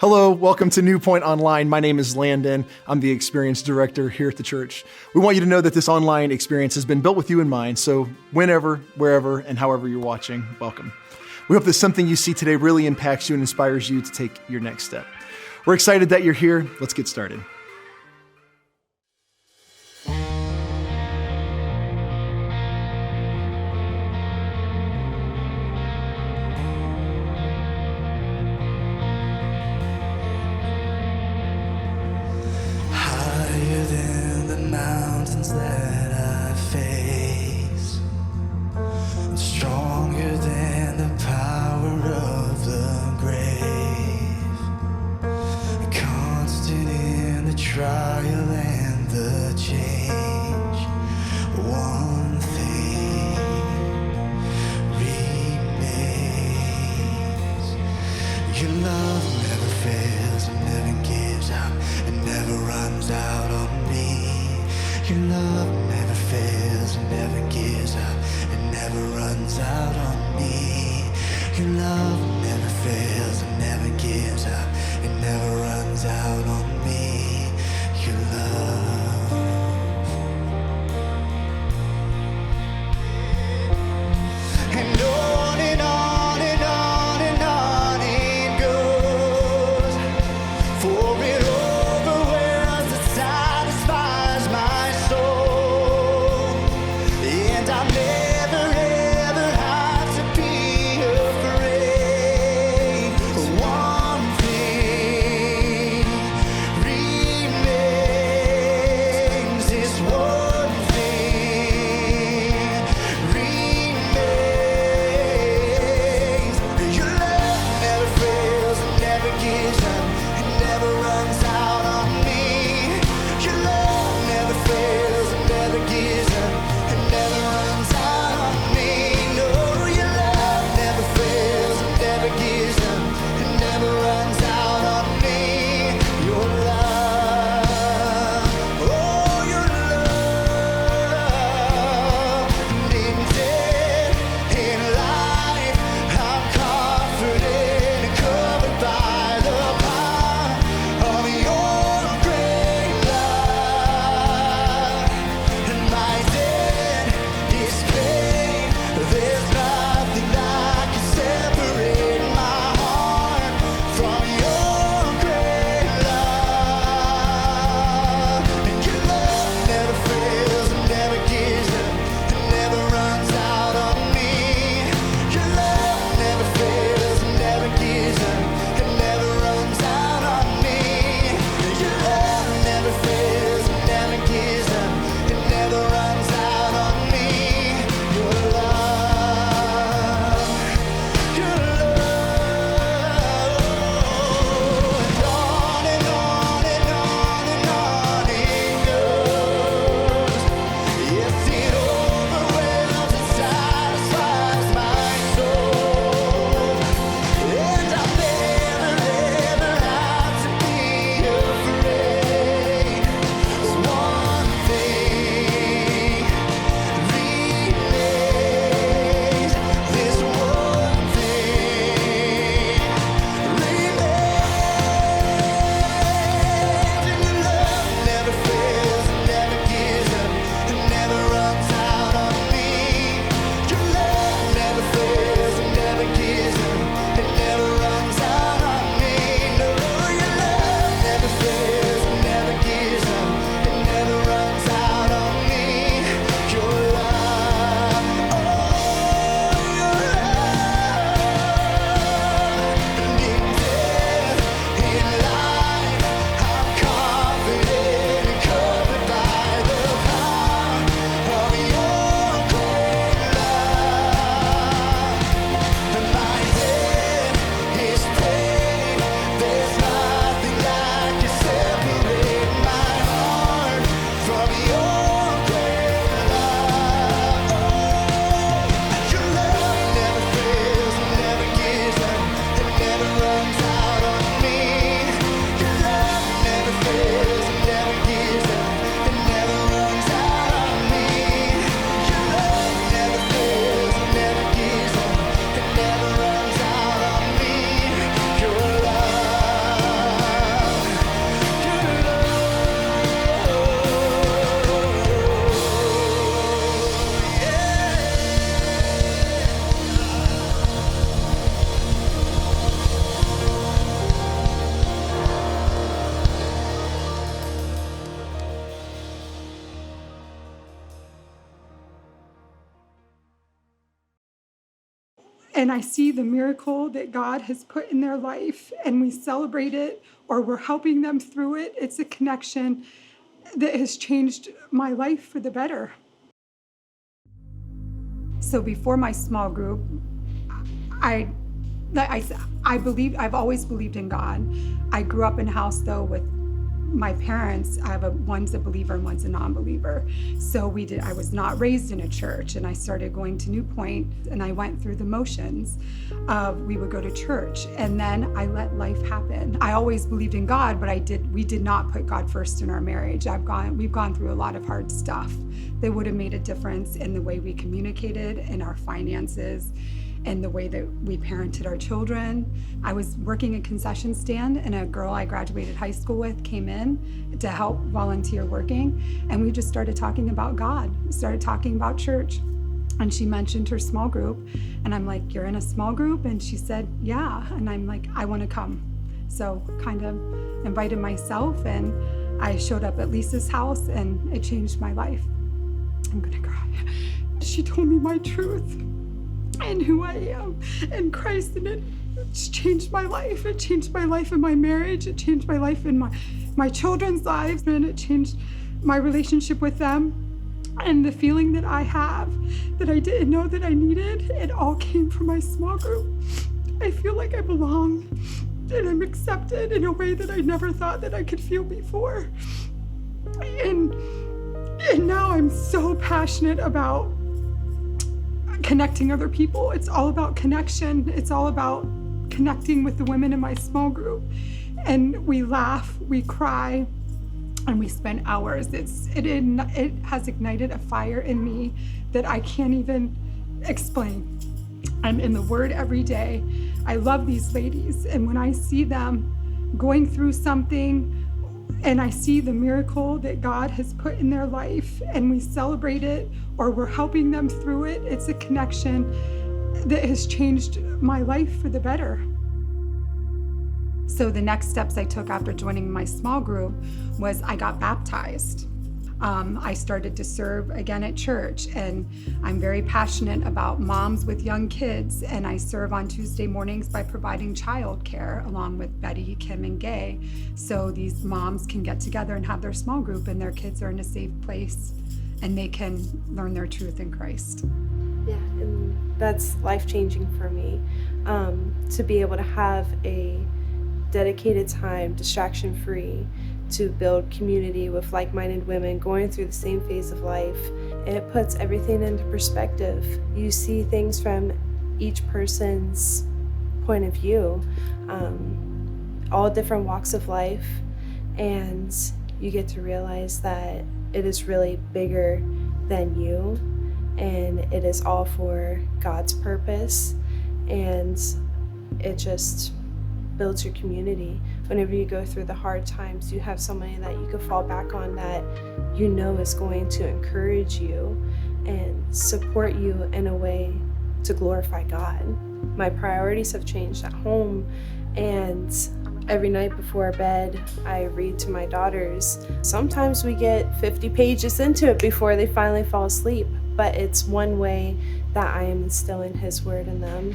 Hello, welcome to NewPointe Online. My name is Landon. I'm the experience director here at the church. We want you to know that this online experience has been built with you in mind, so whenever, wherever, and however you're watching, welcome. We hope that something you see today really impacts you and inspires you to take your next step. We're excited that you're here. Let's get started. Higher than the mountains that I face, and stronger than the power of the grave, constant in the trial and the change. One thing remains: your love never fails and never gives up and never runs out on me. Your love never fails and never gives up and never runs out on me. Your love never fails and never gives up and never runs out on me. Your love. And on and on and on and on it goes, for it overwhelms and satisfies my soul. And I'll never ever have to be afraid. One thing remains, this one thing remains. Your love never fails and never gives up and never runs out on me. Your love never fails and never gives up and never runs out on me. No, your love never fails and never gives up and never runs out on me. Your love, oh, your love. In death, in life, I'm confident, covered by the and I see the miracle that God has put in their life, and we celebrate it, or we're helping them through it, it's a connection that has changed my life for the better. So before my small group, I believe, I've always believed in God. I grew up in a house though with my parents. One's a believer and one's a non-believer. So I was not raised in a church, and I started going to NewPointe, and I went through the motions of, we would go to church, and then I let life happen. I always believed in God, but we did not put God first in our marriage. We've gone through a lot of hard stuff that would have made a difference in the way we communicated, in our finances, and the way that we parented our children. I was working a concession stand, and a girl I graduated high school with came in to help volunteer working, and we just started talking about God. We started talking about church, and she mentioned her small group, and I'm like, "You're in a small group?" And she said, "Yeah," and I'm like, "I want to come." So kind of invited myself, and I showed up at Lisa's house, and it changed my life. I'm gonna cry. She told me my truth and who I am in Christ, and it's changed my life. It changed my life in my marriage. It changed my life in my children's lives, and it changed my relationship with them. And the feeling that I have that I didn't know that I needed, it all came from my small group. I feel like I belong, and I'm accepted in a way that I never thought that I could feel before. And now I'm so passionate about connecting other people. It's all about connection. It's all about connecting with the women in my small group. And we laugh, we cry, and we spend hours. It has ignited a fire in me that I can't even explain. I'm in the Word every day. I love these ladies, and when I see them going through something, and I see the miracle that God has put in their life, and we celebrate it, or we're helping them through it, it's a connection that has changed my life for the better. So the next steps I took after joining my small group was I got baptized. I started to serve again at church, and I'm very passionate about moms with young kids, and I serve on Tuesday mornings by providing childcare along with Betty, Kim, and Gay, so these moms can get together and have their small group, and their kids are in a safe place, and they can learn their truth in Christ. Yeah, and that's life-changing for me, to be able to have a dedicated time, distraction-free, to build community with like-minded women going through the same phase of life. It puts everything into perspective. You see things from each person's point of view, all different walks of life, and you get to realize that it is really bigger than you, and it is all for God's purpose, and it just builds your community. Whenever you go through the hard times, you have somebody that you can fall back on that you know is going to encourage you and support you in a way to glorify God. My priorities have changed at home, and every night before bed, I read to my daughters. Sometimes we get 50 pages into it before they finally fall asleep, but it's one way that I am instilling His Word in them.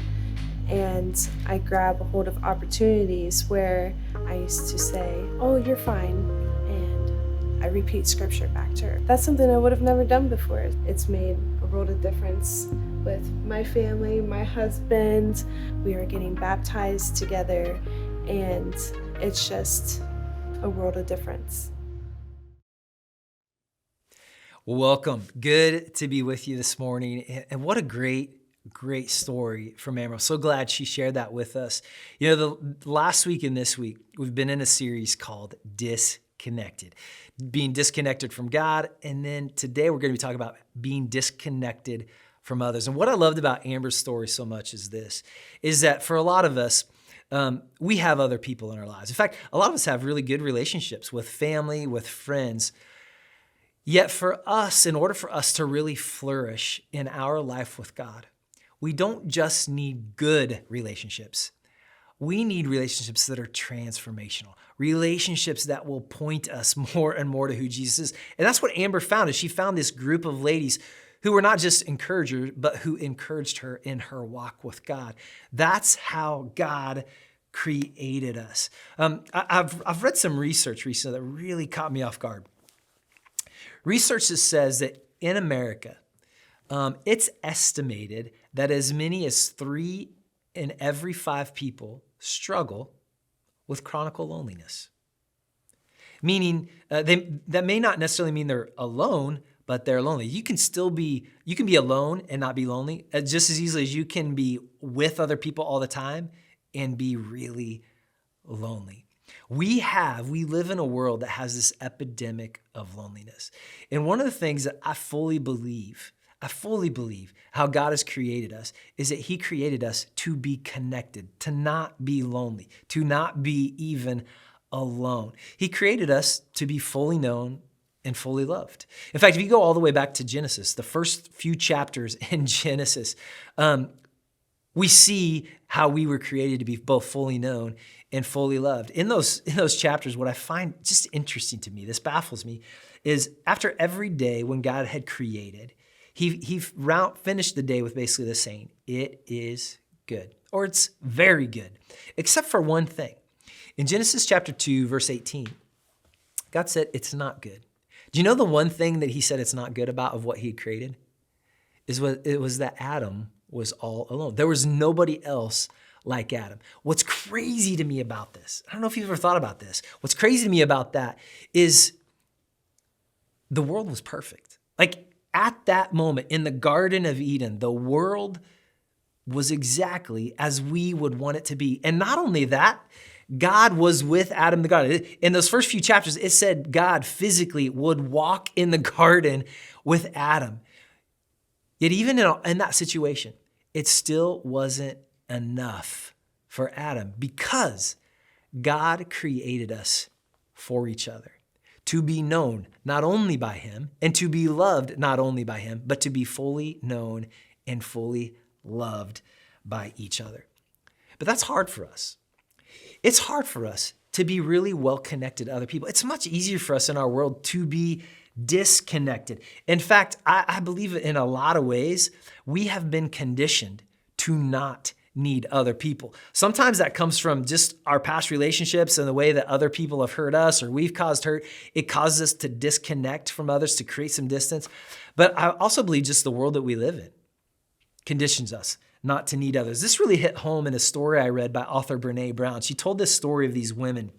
And I grab a hold of opportunities where I used to say, "Oh, you're fine," and I repeat scripture back to her. That's something I would have never done before. It's made a world of difference with my family, my husband. We are getting baptized together, and it's just a world of difference. Welcome. Good to be with you this morning. And what a great story from Amber. So glad she shared that with us. You know, the last week and this week, we've been in a series called Disconnected, being disconnected from God. And then today we're going to be talking about being disconnected from others. And what I loved about Amber's story so much is that for a lot of us, we have other people in our lives. In fact, a lot of us have really good relationships with family, with friends. Yet for us, in order for us to really flourish in our life with God, we don't just need good relationships. We need relationships that are transformational, relationships that will point us more and more to who Jesus is. And that's what Amber found, is she found this group of ladies who were not just encouragers, but who encouraged her in her walk with God. That's how God created us. I've read some research recently that really caught me off guard. Research that says that in America, it's estimated that as many as 3 in every 5 people struggle with chronic loneliness. Meaning that may not necessarily mean they're alone, but they're lonely. You can be alone and not be lonely just as easily as you can be with other people all the time and be really lonely. We live in a world that has this epidemic of loneliness. And one of the things that I fully believe how God has created us is that he created us to be connected, to not be lonely, to not be even alone. He created us to be fully known and fully loved. In fact, if you go all the way back to Genesis, the first few chapters in Genesis, we see how we were created to be both fully known and fully loved. In those chapters, what I find just interesting to me, this baffles me, is after every day when God had created, he finished the day with basically the saying, "It is good," or "It's very good," except for one thing. In Genesis chapter 2, verse 18, God said, "It's not good." Do you know the one thing that he said it's not good about of what he had created? It was that Adam was all alone. There was nobody else like Adam. What's crazy to me about this, I don't know if you've ever thought about this, what's crazy to me about that is the world was perfect. Like at that moment in the Garden of Eden, the world was exactly as we would want it to be. And not only that, God was with Adam in the garden. In those first few chapters, it said God physically would walk in the garden with Adam. Yet even in that situation, it still wasn't enough for Adam because God created us for each other, to be known not only by him and to be loved not only by him, but to be fully known and fully loved by each other. But that's hard for us. It's hard for us to be really well connected to other people. It's much easier for us in our world to be disconnected. In fact, I believe in a lot of ways, we have been conditioned to not need other people. Sometimes that comes from just our past relationships and the way that other people have hurt us or we've caused hurt. It causes us to disconnect from others, to create some distance. But I also believe just the world that we live in conditions us not to need others. This really hit home in a story I read by author Brene Brown. She told this story of these women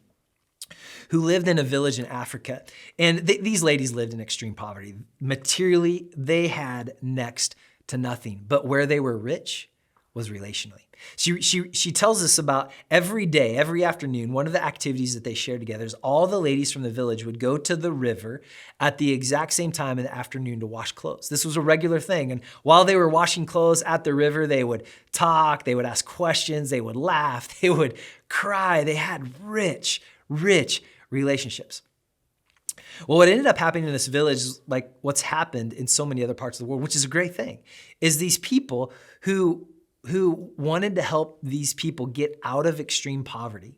who lived in a village in Africa. And these ladies lived in extreme poverty. Materially, they had next to nothing. But where they were rich was relationally. She tells us about every day, every afternoon, one of the activities that they shared together is all the ladies from the village would go to the river at the exact same time in the afternoon to wash clothes. This was a regular thing. And while they were washing clothes at the river, they would talk, they would ask questions, they would laugh, they would cry. They had rich relationships. Well, what ended up happening in this village, like what's happened in so many other parts of the world, which is a great thing, is these people who wanted to help these people get out of extreme poverty,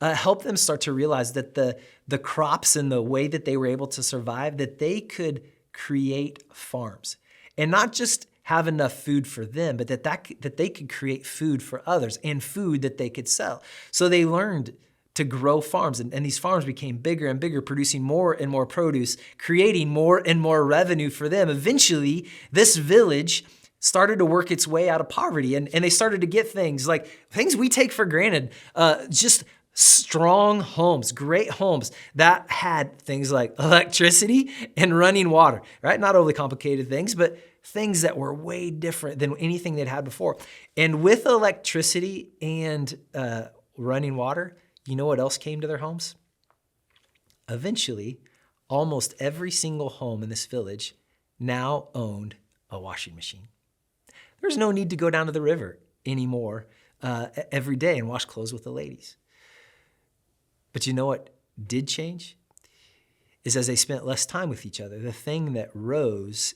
help them start to realize that the crops and the way that they were able to survive, that they could create farms and not just have enough food for them, but that they could create food for others and food that they could sell. So they learned to grow farms, and these farms became bigger and bigger, producing more and more produce, creating more and more revenue for them. Eventually, this village started to work its way out of poverty, and they started to get things like things we take for granted, just strong homes, great homes that had things like electricity and running water, right? Not overly complicated things, but things that were way different than anything they'd had before. And with electricity and running water, you know what else came to their homes? Eventually, almost every single home in this village now owned a washing machine. There's no need to go down to the river anymore every day and wash clothes with the ladies. But you know what did change? Is as they spent less time with each other, the thing that rose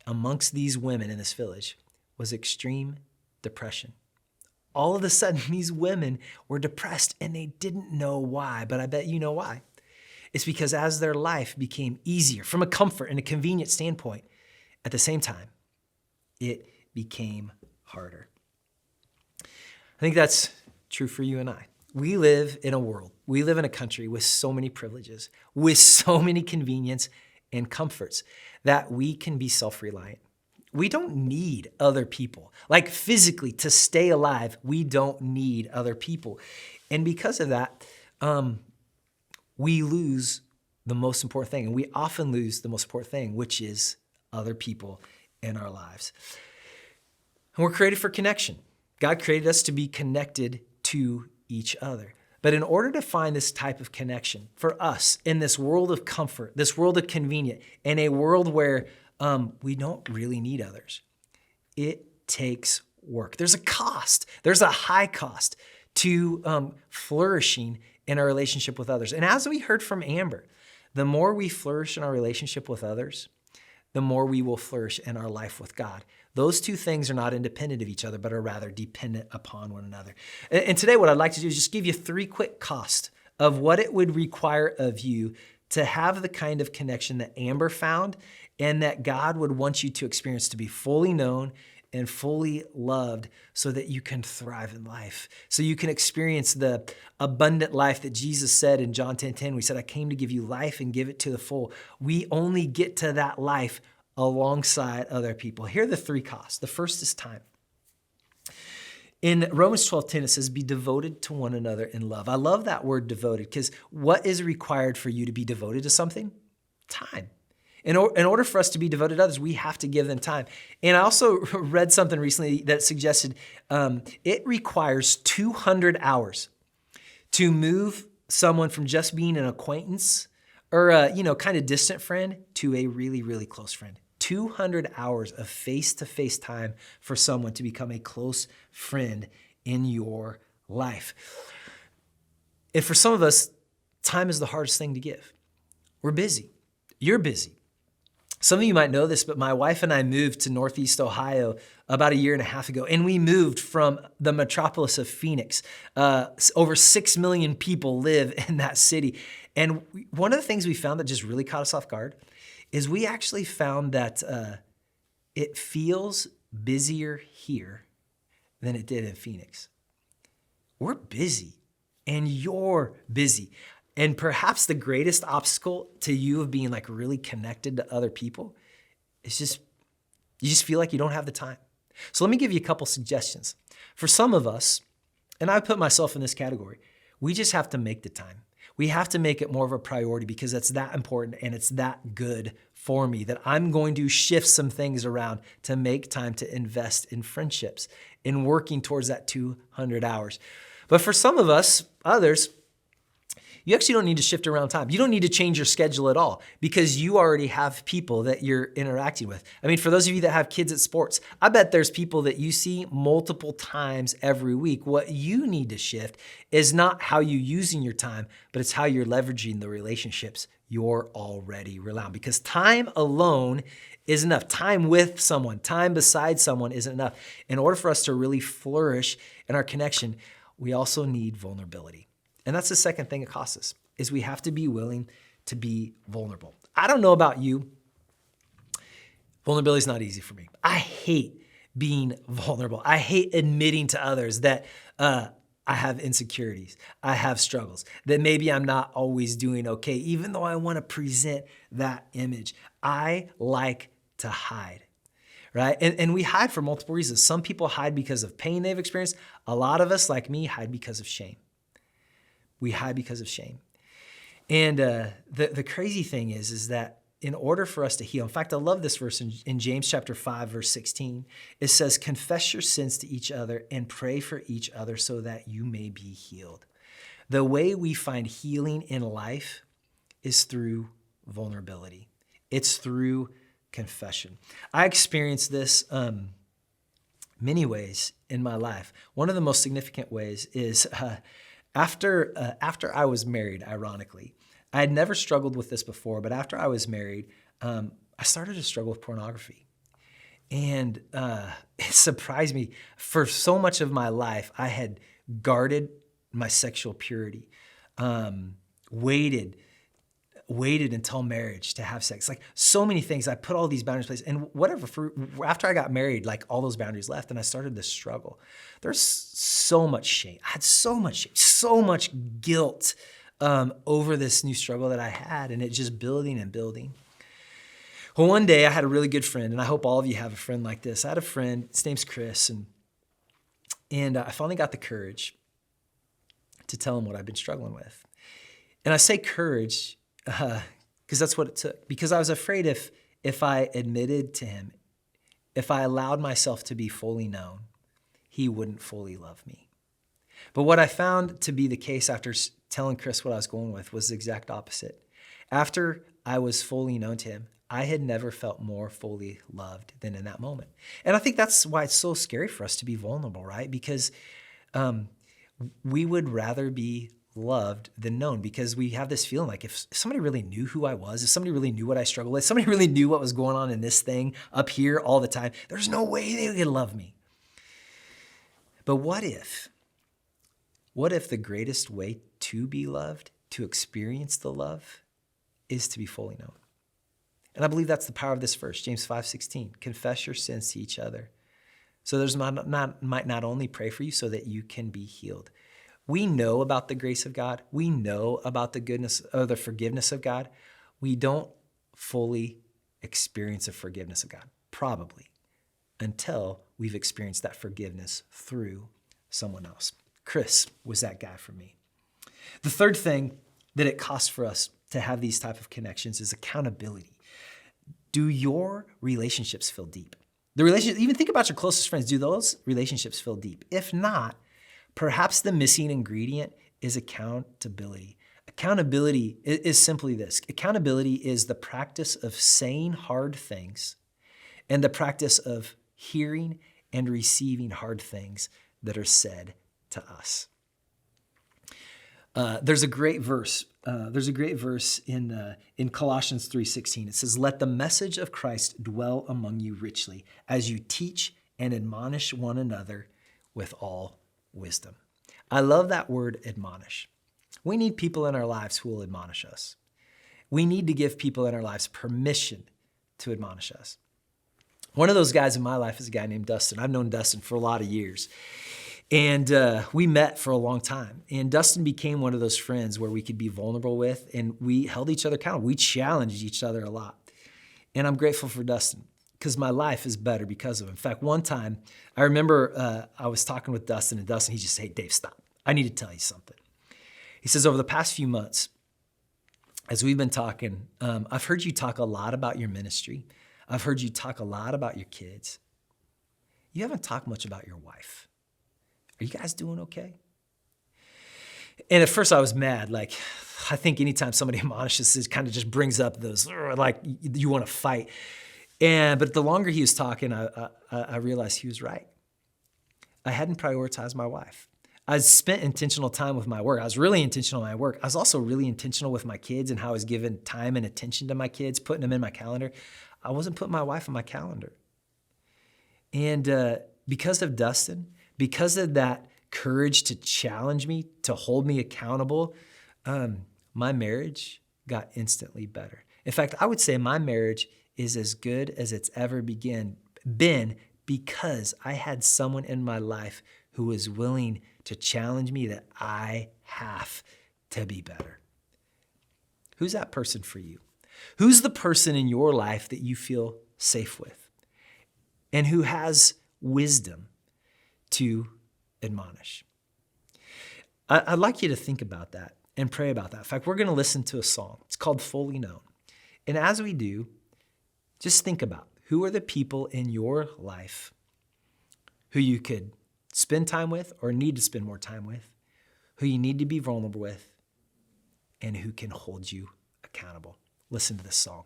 amongst these women in this village was extreme depression. All of a sudden, these women were depressed and they didn't know why, but I bet you know why. It's because as their life became easier from a comfort and a convenient standpoint, At the same time, it became harder. I think that's true for you and I. We live in a country with so many privileges, with so many convenience and comforts that we can be self-reliant. We don't need other people. Like physically, to stay alive, we don't need other people. And because of that, we lose the most important thing. And we often lose the most important thing, which is other people in our lives. And we're created for connection. God created us to be connected to each other. But in order to find this type of connection for us in this world of comfort, this world of convenience, in a world where we don't really need others, it takes work. There's a cost. There's a high cost to flourishing in our relationship with others. And as we heard from Amber, the more we flourish in our relationship with others, the more we will flourish in our life with God. Those two things are not independent of each other, but are rather dependent upon one another. And today what I'd like to do is just give you 3 quick costs of what it would require of you to have the kind of connection that Amber found and that God would want you to experience, to be fully known and fully loved so that you can thrive in life. So you can experience the abundant life that Jesus said in John 10:10. We said, I came to give you life and give it to the full. We only get to that life alongside other people. Here are the 3 costs. The first is time. In Romans 12:10, it says, be devoted to one another in love. I love that word devoted because what is required for you to be devoted to something? Time. In order for us to be devoted to others, we have to give them time. And I also read something recently that suggested it requires 200 hours to move someone from just being an acquaintance or a kind of distant friend to a really, really close friend. 200 hours of face-to-face time for someone to become a close friend in your life. And for some of us, time is the hardest thing to give. We're busy. You're busy. Some of you might know this, but my wife and I moved to Northeast Ohio about 1.5 years ago, and we moved from the metropolis of Phoenix. Over 6 million people live in that city. And one of the things we found that just really caught us off guard is we actually found that it feels busier here than it did in Phoenix. We're busy, and you're busy. And perhaps the greatest obstacle to you of being like really connected to other people is you just feel like you don't have the time. So let me give you a couple suggestions. For some of us, and I put myself in this category, we just have to make the time. We have to make it more of a priority because it's that important and it's that good for me that I'm going to shift some things around to make time to invest in friendships, in working towards that 200 hours. But for some of us, others, you actually don't need to shift around time. You don't need to change your schedule at all because you already have people that you're interacting with. I mean, for those of you that have kids at sports, I bet there's people that you see multiple times every week. What you need to shift is not how you're using your time, but it's how you're leveraging the relationships you're already relying on. Because time alone isn't enough. Time with someone, time beside someone isn't enough. In order for us to really flourish in our connection, we also need vulnerability. And that's the second thing it costs us, is we have to be willing to be vulnerable. I don't know about you. Vulnerability is not easy for me. I hate being vulnerable. I hate admitting to others that I have insecurities, I have struggles, that maybe I'm not always doing okay, even though I want to present that image. I like to hide. Right? And we hide for multiple reasons. Some people hide because of pain they've experienced. A lot of us, like me, hide because of shame. We hide because of shame. And the crazy thing is that in order for us to heal, in fact, I love this verse in James chapter 5, verse 16. It says, confess your sins to each other and pray for each other so that you may be healed. The way we find healing in life is through vulnerability. It's through confession. I experienced this many ways in my life. One of the most significant ways is after I was married, ironically. I had never struggled with this before, but after I was married, I started to struggle with pornography. And it surprised me. For so much of my life, I had guarded my sexual purity, waited waited until marriage to have sex. Like so many things, I put all these boundaries in place. And after I got married, like all those boundaries left and I started to struggle. There's so much shame. I had so much shame, so much guilt over this new struggle that I had, and it just building and building. Well, one day I had a really good friend, and I hope all of you have a friend like this. I had a friend, his name's Chris, and I finally got the courage to tell him what I've been struggling with. And I say courage because that's what it took. Because I was afraid if I admitted to him, if I allowed myself to be fully known, he wouldn't fully love me. But what I found to be the case after telling Chris what I was going with was the exact opposite. After I was fully known to him, I had never felt more fully loved than in that moment. And I think that's why it's so scary for us to be vulnerable, right? Because we would rather be loved than known, because we have this feeling like if somebody really knew who I was, if somebody really knew what I struggled with, somebody really knew what was going on in this thing up here all the time, there's no way they could love me. But what if the greatest way to be loved, to experience the love, is to be fully known? And I believe that's the power of this verse, James 5:16. Confess your sins to each other. So there's might not only pray for you so that you can be healed. We know about the grace of God. We know about the goodness or the forgiveness of God. We don't fully experience the forgiveness of God, probably, until we've experienced that forgiveness through someone else. Chris was that guy for me. The third thing that it costs for us to have these type of connections is accountability. Do your relationships feel deep? Even think about your closest friends. Do those relationships feel deep? If not, perhaps the missing ingredient is accountability. Accountability is simply this. Accountability is the practice of saying hard things and the practice of hearing and receiving hard things that are said to us. There's a great verse. In Colossians 3:16. It says, "Let the message of Christ dwell among you richly as you teach and admonish one another with all wisdom." I love that word, admonish. We need people in our lives who will admonish us. We need to give people in our lives permission to admonish us. One of those guys in my life is a guy named Dustin. I've known Dustin for a lot of years. And we met for a long time. And Dustin became one of those friends where we could be vulnerable with, and we held each other accountable. We challenged each other a lot. And I'm grateful for Dustin because my life is better because of him. In fact, one time, I remember I was talking with Dustin, and he just said, "Hey, Dave, stop. I need to tell you something." He says, "Over the past few months, as we've been talking, I've heard you talk a lot about your ministry. I've heard you talk a lot about your kids. You haven't talked much about your wife. Are you guys doing okay?" And at first I was mad. Like, I think anytime somebody admonishes, it kind of just brings up those, like, you want to fight. But the longer he was talking, I realized he was right. I hadn't prioritized my wife. I spent intentional time with my work. I was really intentional in my work. I was also really intentional with my kids and how I was giving time and attention to my kids, putting them in my calendar. I wasn't putting my wife on my calendar. And because of Dustin, because of that courage to challenge me, to hold me accountable, my marriage got instantly better. In fact, I would say my marriage is as good as it's ever been because I had someone in my life who was willing to challenge me that I have to be better. Who's that person for you? Who's the person in your life that you feel safe with and who has wisdom to admonish? I'd like you to think about that and pray about that. In fact, we're going to listen to a song. It's called Fully Known. And as we do, just think about who are the people in your life who you could spend time with or need to spend more time with, who you need to be vulnerable with, and who can hold you accountable. Listen to this song.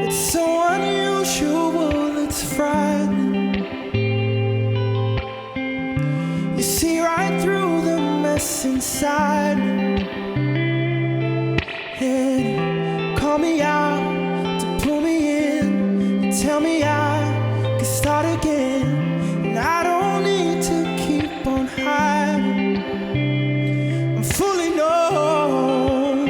It's so unusual, it's frightening. You see right through the mess inside me. call me out, to pull me in, and tell me I can start again. And I don't need to keep on hiding. I'm fully known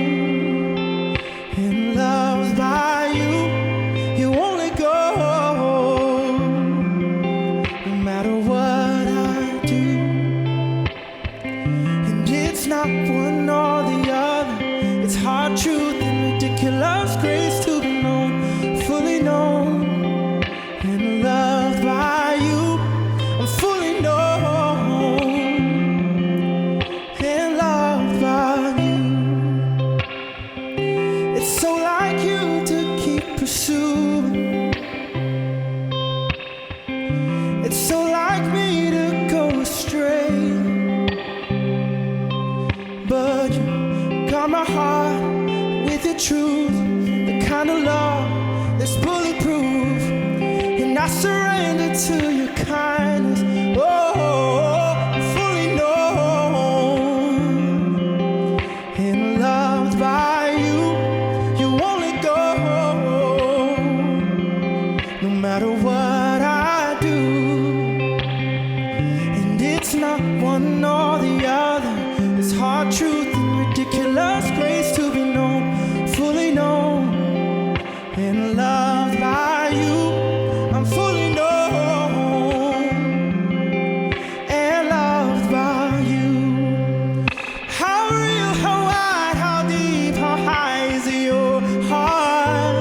and loved by you. You won't let go, no matter what I do. And it's not one or the other. It's hard truth and ridiculous grace to be known, fully known and loved by you. I'm fully known and loved by you. It's so like you to keep pursuing. It's so like me to go astray. But you got my heart with your truth, the kind of love that's bulletproof. And I surrender to your kindness. Oh, I'm fully known and loved by you. You won't let go, no matter what I do. And it's not one or the other. It's hard truth and ridiculous grace to be known, fully known and loved by you. I'm fully known and loved by you. How real, how wide, how deep, how high is your heart?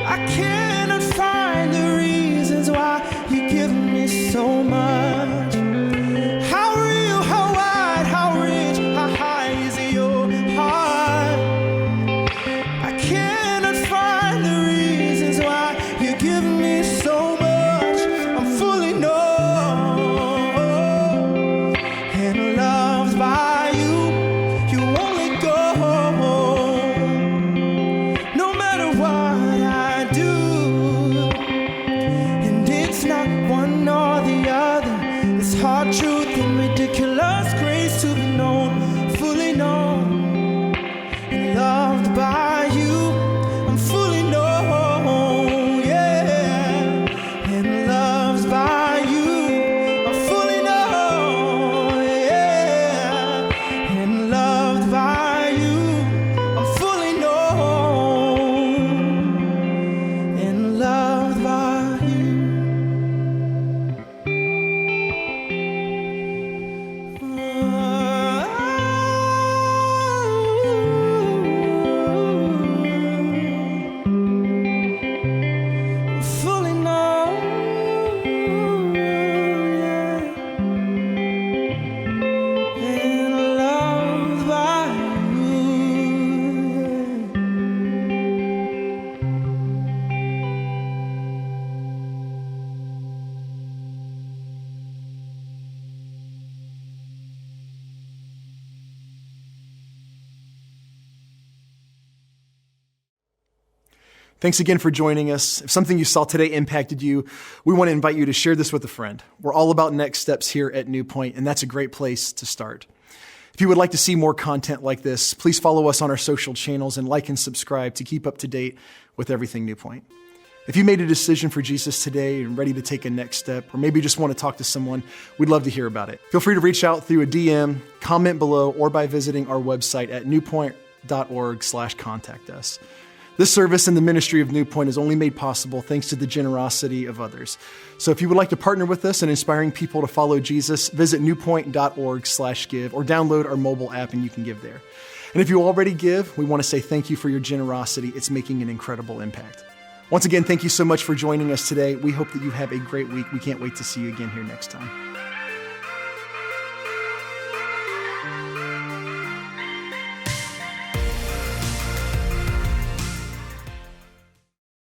I cannot find the reasons why you give me so much. How real, how wide, how rich, how high is your heart? I cannot find the reasons why you give me so much. I'm fully known and loved by you. You won't let go, no matter what I do. And it's not one or the other. It's hard truth and ridiculous grace to be known, fully known and loved by you. I'm fully known, yeah, and loved by you. I'm fully known, yeah, and loved by you. I'm fully known and loved by you. Fully known, yeah, and loved by you. Thanks again for joining us. If something you saw today impacted you, we want to invite you to share this with a friend. We're all about next steps here at NewPointe, and that's a great place to start. If you would like to see more content like this, please follow us on our social channels and like and subscribe to keep up to date with everything NewPointe. If you made a decision for Jesus today and ready to take a next step, or maybe just want to talk to someone, we'd love to hear about it. Feel free to reach out through a DM, comment below, or by visiting our website at newpointe.org/contact us. This service and the ministry of NewPointe is only made possible thanks to the generosity of others. So if you would like to partner with us in inspiring people to follow Jesus, visit newpointe.org/give or download our mobile app and you can give there. And if you already give, we want to say thank you for your generosity. It's making an incredible impact. Once again, thank you so much for joining us today. We hope that you have a great week. We can't wait to see you again here next time.